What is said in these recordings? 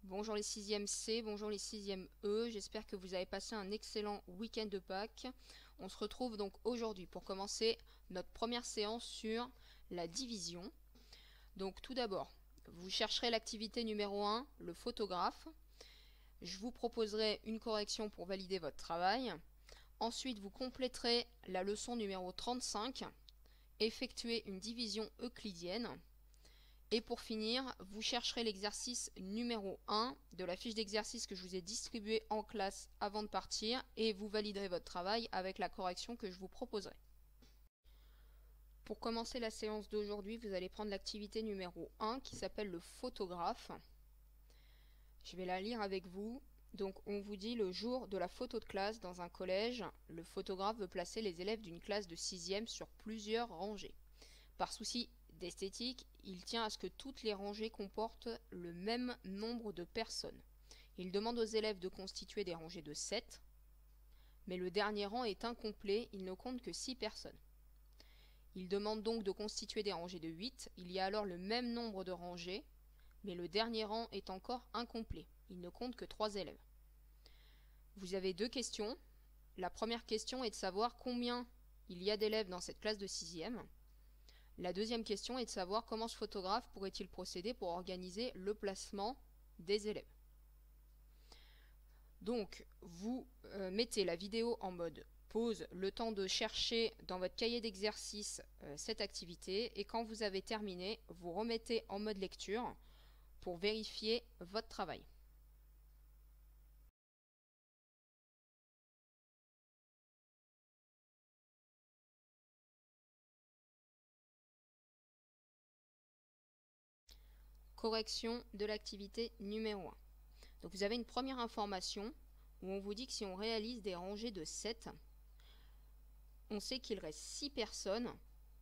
Bonjour les 6e C, bonjour les 6e E, j'espère que vous avez passé un excellent week-end de Pâques. On se retrouve donc aujourd'hui pour commencer notre première séance sur la division. Donc tout d'abord, vous chercherez l'activité numéro 1, le photographe. Je vous proposerai une correction pour valider votre travail. Ensuite, vous compléterez la leçon numéro 35, effectuer une division euclidienne. Et pour finir, vous chercherez l'exercice numéro 1 de la fiche d'exercice que je vous ai distribuée en classe avant de partir et vous validerez votre travail avec la correction que je vous proposerai. Pour commencer la séance d'aujourd'hui, vous allez prendre l'activité numéro 1 qui s'appelle le photographe. Je vais la lire avec vous. Donc on vous dit le jour de la photo de classe dans un collège, le photographe veut placer les élèves d'une classe de 6e sur plusieurs rangées. Par souci d'esthétique, il tient à ce que toutes les rangées comportent le même nombre de personnes. Il demande aux élèves de constituer des rangées de 7, mais le dernier rang est incomplet, il ne compte que 6 personnes. Il demande donc de constituer des rangées de 8, il y a alors le même nombre de rangées, mais le dernier rang est encore incomplet, il ne compte que 3 élèves. Vous avez deux questions. La première question est de savoir combien il y a d'élèves dans cette classe de 6e. La deuxième question est de savoir comment ce photographe pourrait-il procéder pour organiser le placement des élèves. Donc, vous mettez la vidéo en mode pause, le temps de chercher dans votre cahier d'exercice cette activité, et quand vous avez terminé, vous remettez en mode lecture pour vérifier votre travail. Correction de l'activité numéro 1. Donc vous avez une première information où on vous dit que si on réalise des rangées de 7, on sait qu'il reste 6 personnes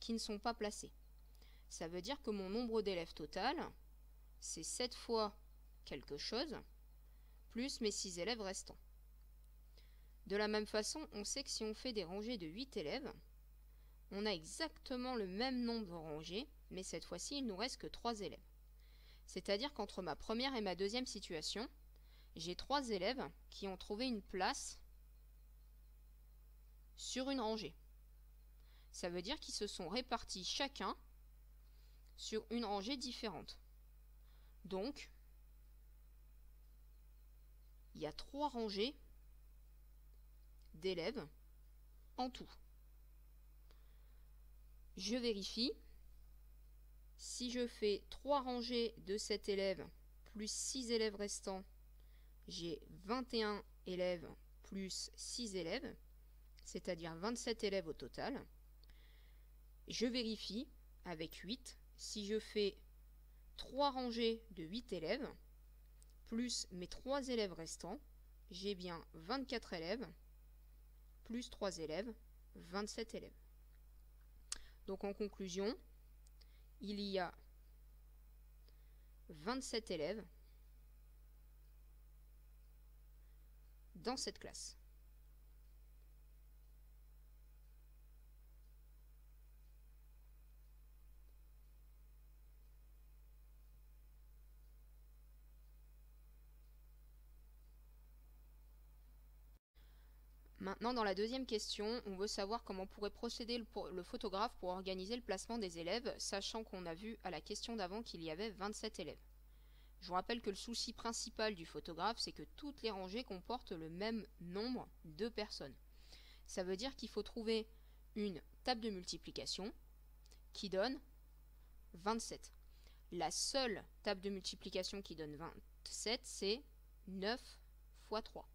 qui ne sont pas placées. Ça veut dire que mon nombre d'élèves total, c'est 7 fois quelque chose, plus mes 6 élèves restants. De la même façon, on sait que si on fait des rangées de 8 élèves, on a exactement le même nombre de rangées, mais cette fois-ci, il ne nous reste que 3 élèves. C'est-à-dire qu'entre ma première et ma deuxième situation, j'ai 3 élèves qui ont trouvé une place sur une rangée. Ça veut dire qu'ils se sont répartis chacun sur une rangée différente. Donc, il y a 3 rangées d'élèves en tout. Je vérifie. Si je fais 3 rangées de 7 élèves plus 6 élèves restants, j'ai 21 élèves plus 6 élèves, c'est-à-dire 27 élèves au total. Je vérifie avec 8. Si je fais 3 rangées de 8 élèves, plus mes 3 élèves restants, j'ai bien 24 élèves, plus 3 élèves, 27 élèves. Donc en conclusion, il y a 27 élèves dans cette classe. Maintenant, dans la deuxième question, on veut savoir comment pourrait procéder le photographe pour organiser le placement des élèves, sachant qu'on a vu à la question d'avant qu'il y avait 27 élèves. Je vous rappelle que le souci principal du photographe, c'est que toutes les rangées comportent le même nombre de personnes. Ça veut dire qu'il faut trouver une table de multiplication qui donne 27. La seule table de multiplication qui donne 27, c'est 9 fois 3.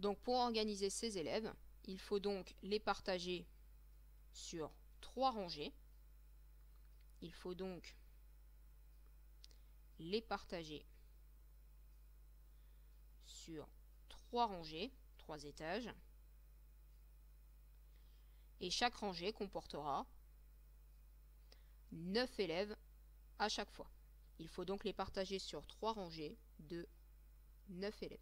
Donc pour organiser ces élèves, il faut donc les partager sur 3 rangées. Il faut donc les partager sur 3 rangées, 3 étages. Et chaque rangée comportera 9 élèves à chaque fois. Il faut donc les partager sur 3 rangées de 9 élèves.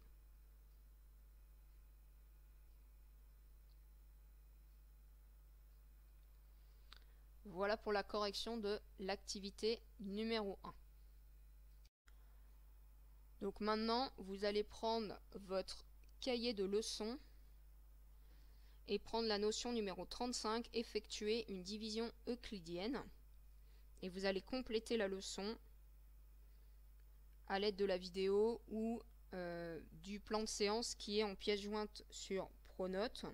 Voilà pour la correction de l'activité numéro 1. Donc maintenant, vous allez prendre votre cahier de leçons et prendre la notion numéro 35, effectuer une division euclidienne. Et vous allez compléter la leçon à l'aide de la vidéo ou du plan de séance qui est en pièce jointe sur Pronote.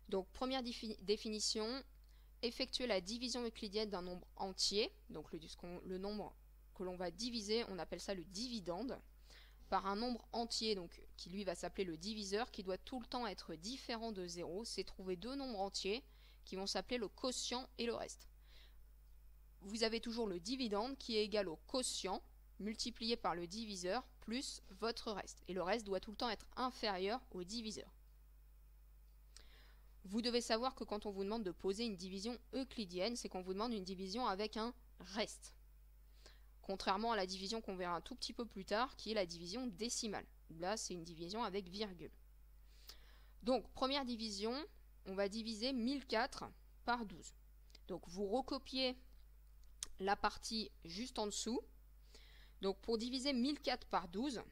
Donc première définition, effectuer la division euclidienne d'un nombre entier, donc le nombre que l'on va diviser, on appelle ça le dividende, par un nombre entier, donc qui lui va s'appeler le diviseur, qui doit tout le temps être différent de 0. C'est trouver deux nombres entiers qui vont s'appeler le quotient et le reste. Vous avez toujours le dividende qui est égal au quotient multiplié par le diviseur plus votre reste. Et le reste doit tout le temps être inférieur au diviseur. Vous devez savoir que quand on vous demande de poser une division euclidienne, c'est qu'on vous demande une division avec un reste. Contrairement à la division qu'on verra un tout petit peu plus tard, qui est la division décimale. Là, c'est une division avec virgule. Donc, première division, on va diviser 1004 par 12. Donc, vous recopiez la partie juste en dessous. Donc, pour diviser 1004 par 12,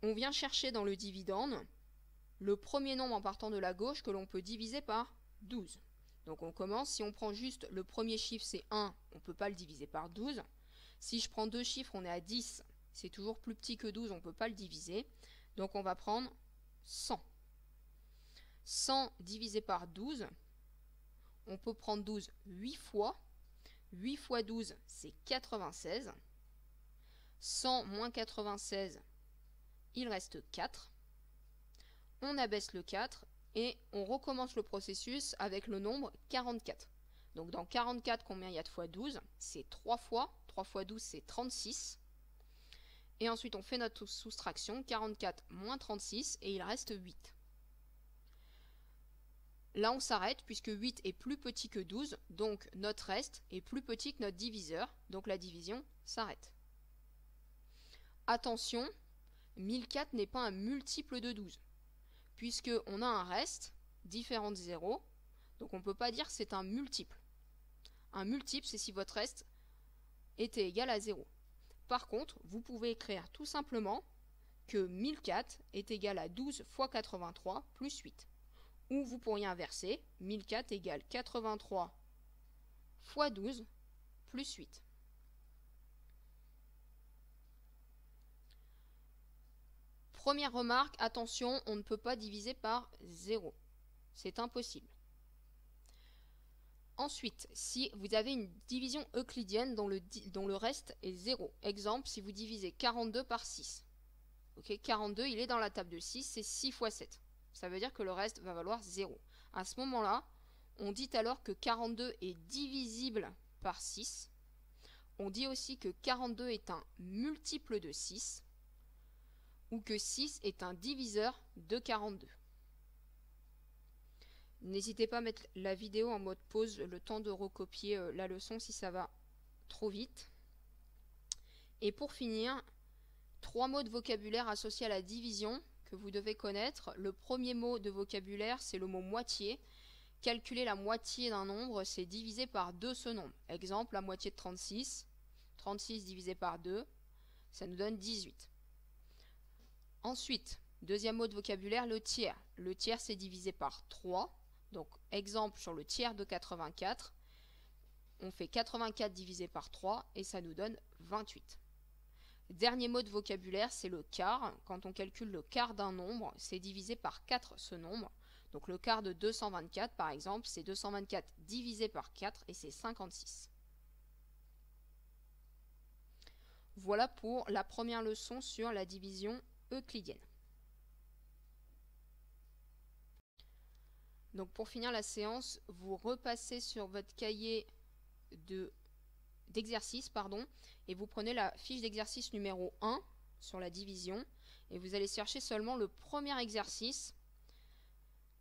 on vient chercher dans le dividende le premier nombre en partant de la gauche que l'on peut diviser par 12. Donc on commence, si on prend juste le premier chiffre c'est 1, on ne peut pas le diviser par 12. Si je prends deux chiffres, on est à 10, c'est toujours plus petit que 12, on ne peut pas le diviser. Donc on va prendre 100. 100 divisé par 12, on peut prendre 12 8 fois. 8 fois 12, c'est 96. 100 moins 96, il reste 4. On abaisse le 4 et on recommence le processus avec le nombre 44. Donc dans 44, combien il y a de fois 12? C'est 3 fois. 3 fois 12, c'est 36. Et ensuite, on fait notre soustraction. 44 moins 36 et il reste 8. Là, on s'arrête puisque 8 est plus petit que 12. Donc notre reste est plus petit que notre diviseur. Donc la division s'arrête. Attention, 1004 n'est pas un multiple de 12. Puisqu'on a un reste différent de 0, donc on ne peut pas dire que c'est un multiple. Un multiple, c'est si votre reste était égal à 0. Par contre, vous pouvez écrire tout simplement que 1004 est égal à 12 fois 83 plus 8. Ou vous pourriez inverser, 1004 égale 83 fois 12 plus 8. Première remarque, attention, on ne peut pas diviser par 0. C'est impossible. Ensuite, si vous avez une division euclidienne dont le reste est 0. Exemple, si vous divisez 42 par 6. Okay, 42, il est dans la table de 6, c'est 6 fois 7. Ça veut dire que le reste va valoir 0. À ce moment-là, on dit alors que 42 est divisible par 6. On dit aussi que 42 est un multiple de 6. Ou que 6 est un diviseur de 42. N'hésitez pas à mettre la vidéo en mode pause, le temps de recopier la leçon si ça va trop vite. Et pour finir, 3 mots de vocabulaire associés à la division que vous devez connaître. Le premier mot de vocabulaire, c'est le mot moitié. Calculer la moitié d'un nombre, c'est diviser par 2 ce nombre. Exemple, la moitié de 36. 36 divisé par 2, ça nous donne 18. Ensuite, deuxième mot de vocabulaire, le tiers. Le tiers, c'est divisé par 3. Donc, exemple sur le tiers de 84. On fait 84 divisé par 3 et ça nous donne 28. Dernier mot de vocabulaire, c'est le quart. Quand on calcule le quart d'un nombre, c'est divisé par 4 ce nombre. Donc, le quart de 224, par exemple, c'est 224 divisé par 4 et c'est 56. Voilà pour la première leçon sur la division euclidienne. Donc pour finir la séance, vous repassez sur votre cahier d'exercice, et vous prenez la fiche d'exercice numéro 1 sur la division et vous allez chercher seulement le premier exercice.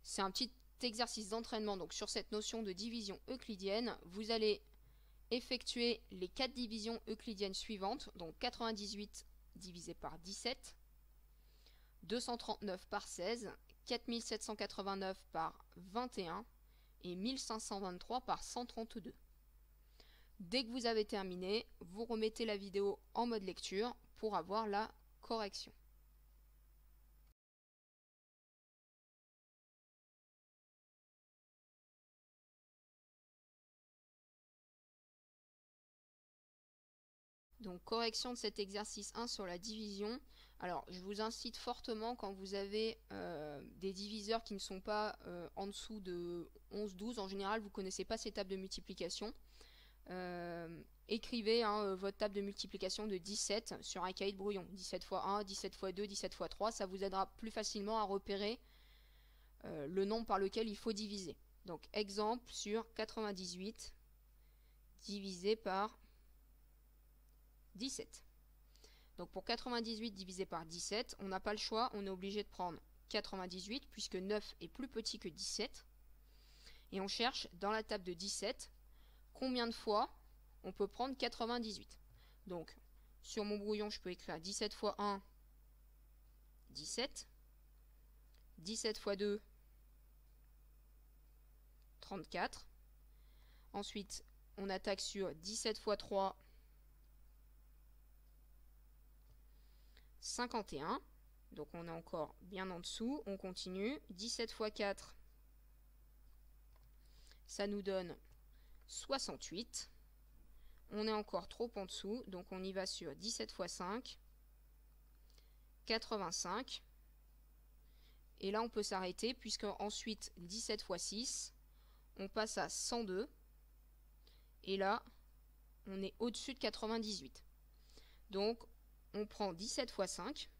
C'est un petit exercice d'entraînement donc sur cette notion de division euclidienne. Vous allez effectuer les 4 divisions euclidiennes suivantes, donc 98 divisé par 17, 239 par 16, 4789 par 21 et 1523 par 132. Dès que vous avez terminé, vous remettez la vidéo en mode lecture pour avoir la correction. Donc correction de cet exercice 1 sur la division. Alors je vous incite fortement, quand vous avez des diviseurs qui ne sont pas en dessous de 11-12, en général vous ne connaissez pas ces tables de multiplication, écrivez votre table de multiplication de 17 sur un cahier de brouillon. 17 x 1, 17 x 2, 17 x 3, ça vous aidera plus facilement à repérer le nombre par lequel il faut diviser. Donc exemple sur 98 divisé par 17. Donc pour 98 divisé par 17, on n'a pas le choix, on est obligé de prendre 98 puisque 9 est plus petit que 17. Et on cherche dans la table de 17 combien de fois on peut prendre 98. Donc sur mon brouillon, je peux écrire 17 x 1, 17. 17 x 2, 34. Ensuite, on attaque sur 17 x 3, 51, donc on est encore bien en dessous, on continue, 17 x 4, ça nous donne 68, on est encore trop en dessous, donc on y va sur 17 x 5, 85, et là on peut s'arrêter, puisque ensuite 17 x 6, on passe à 102, et là on est au-dessus de 98. Donc on prend 17 x 5,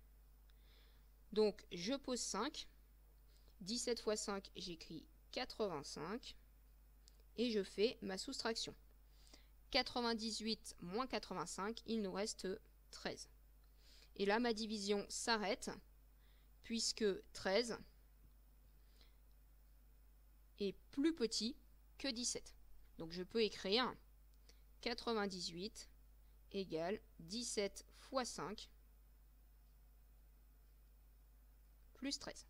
donc je pose 5, 17 x 5 j'écris 85, et je fais ma soustraction. 98 moins 85, il nous reste 13. Et là ma division s'arrête, puisque 13 est plus petit que 17. Donc je peux écrire 98 égale 17 x 5 plus 13.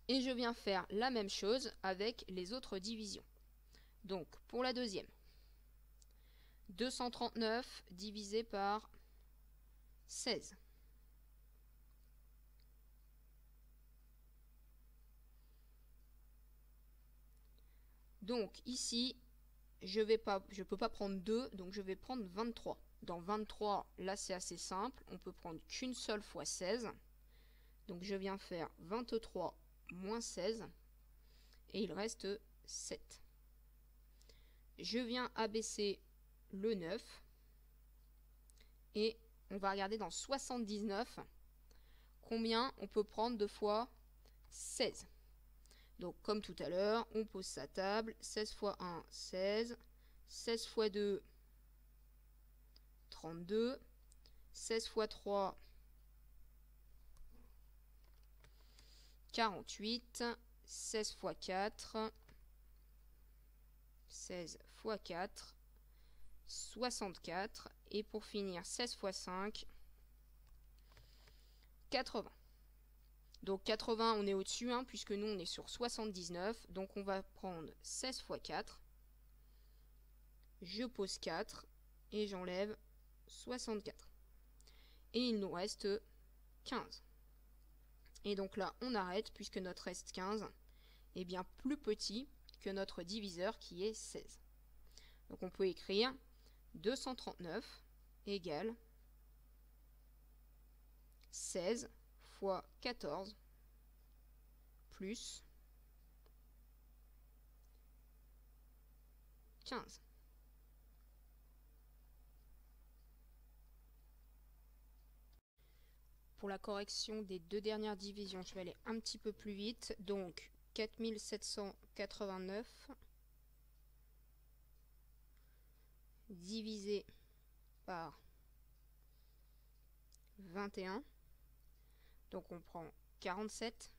Et je viens faire la même chose avec les autres divisions. Donc pour la deuxième, 239 divisé par 16. Donc ici, je ne peux pas prendre 2, donc je vais prendre 23. Dans 23, là c'est assez simple, on peut prendre qu'une seule fois 16. Donc je viens faire 23 moins 16, et il reste 7. Je viens abaisser le 9, et on va regarder dans 79 combien on peut prendre de fois 16. Donc comme tout à l'heure, on pose sa table, 16 x 1, 16, 16 x 2, 32, 16 x 3, 48, 16 x 4, 16 x 4, 64, et pour finir 16 x 5, 80. Donc 80, on est au-dessus, puisque nous on est sur 79, donc on va prendre 16 x 4, je pose 4, et j'enlève 64. Et il nous reste 15. Et donc là, on arrête, puisque notre reste 15 est bien plus petit que notre diviseur qui est 16. Donc on peut écrire 239 égale 16 fois 14 plus 15. Pour la correction des deux dernières divisions, je vais aller un petit peu plus vite. Donc 4789 divisé par 21. Donc on prend 47.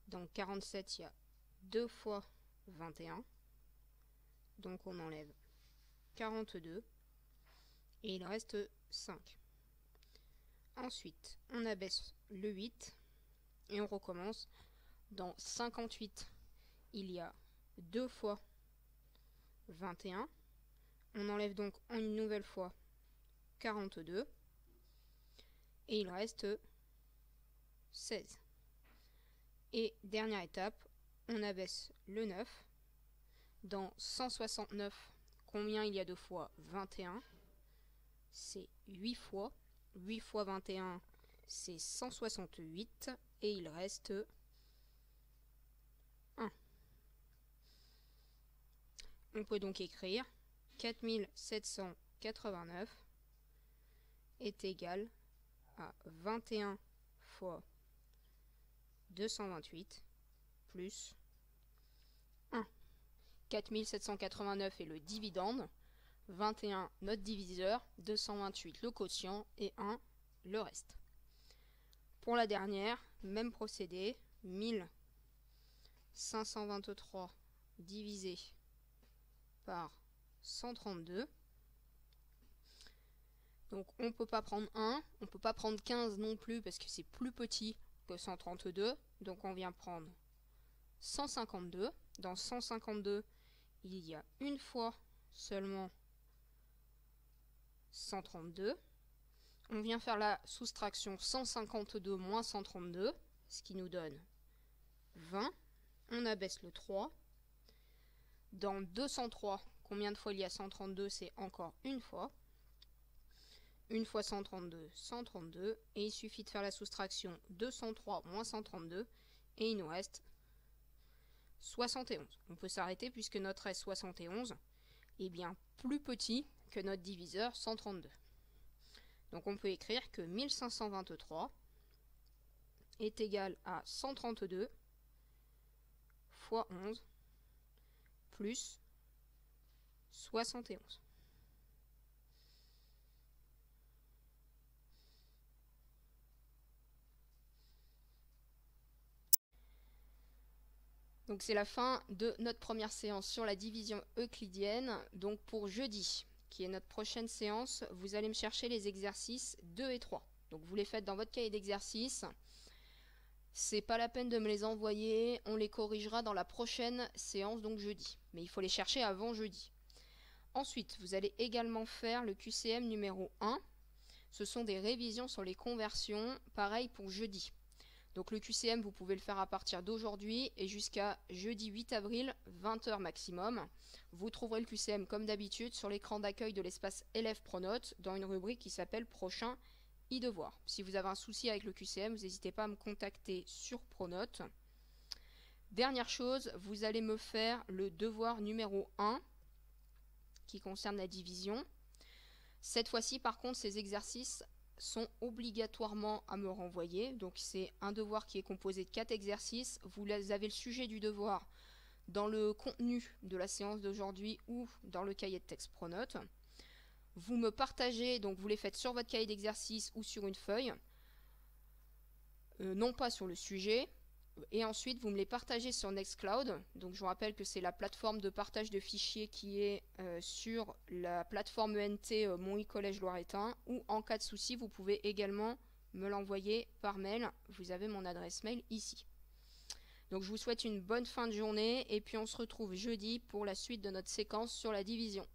Dans 47, il y a 2 fois 21. Donc on enlève 42. Et il reste 5. Ensuite, on abaisse le 8. Et on recommence Dans 58, il y a 2 fois 21. On enlève donc une nouvelle fois 42. Et il reste 16. Et dernière étape, on abaisse le 9. Dans 169, combien il y a de fois 21? C'est 8 fois. 8 fois 21, c'est 168. Et il reste 1. On peut donc écrire 4789 est égal à 21 fois 228 plus 1. 4789 est le dividende, 21 notre diviseur, 228 le quotient et 1 le reste. Pour la dernière, même procédé, 1523 divisé par 132. Donc on ne peut pas prendre 1, on ne peut pas prendre 15 non plus parce que c'est plus petit que 132. Donc on vient prendre 152. Dans 152, il y a une fois seulement 132. On vient faire la soustraction 152 moins 132, ce qui nous donne 20. On abaisse le 3. Dans 203, combien de fois il y a 132? C'est encore une fois. Une fois 132, 132. Et il suffit de faire la soustraction 203 moins 132. Et il nous reste 71. On peut s'arrêter puisque notre S 71 est bien plus petit que notre diviseur 132. Donc on peut écrire que 1523 est égal à 132 fois 11 plus 71. Donc c'est la fin de notre première séance sur la division euclidienne. Donc pour jeudi, qui est notre prochaine séance, vous allez me chercher les exercices 2 et 3. Donc vous les faites dans votre cahier d'exercices. C'est pas la peine de me les envoyer, on les corrigera dans la prochaine séance, donc jeudi. Mais il faut les chercher avant jeudi. Ensuite, vous allez également faire le QCM numéro 1. Ce sont des révisions sur les conversions, pareil pour jeudi. Donc le QCM, vous pouvez le faire à partir d'aujourd'hui et jusqu'à jeudi 8 avril, 20h maximum. Vous trouverez le QCM comme d'habitude sur l'écran d'accueil de l'espace élève Pronote dans une rubrique qui s'appelle Prochain e-devoir. Si vous avez un souci avec le QCM, vous n'hésitez pas à me contacter sur Pronote. Dernière chose, vous allez me faire le devoir numéro 1 qui concerne la division. Cette fois-ci, par contre, ces exercices sont obligatoirement à me renvoyer. Donc c'est un devoir qui est composé de 4 exercices. Vous avez le sujet du devoir dans le contenu de la séance d'aujourd'hui ou dans le cahier de texte Pronote. Vous me partagez, donc vous les faites sur votre cahier d'exercice ou sur une feuille, non pas sur le sujet. Et ensuite, vous me les partagez sur Nextcloud. Donc je vous rappelle que c'est la plateforme de partage de fichiers qui est sur la plateforme ENT Mon e-Collège Loiretain. Ou en cas de souci, vous pouvez également me l'envoyer par mail. Vous avez mon adresse mail ici. Donc je vous souhaite une bonne fin de journée et puis on se retrouve jeudi pour la suite de notre séquence sur la division.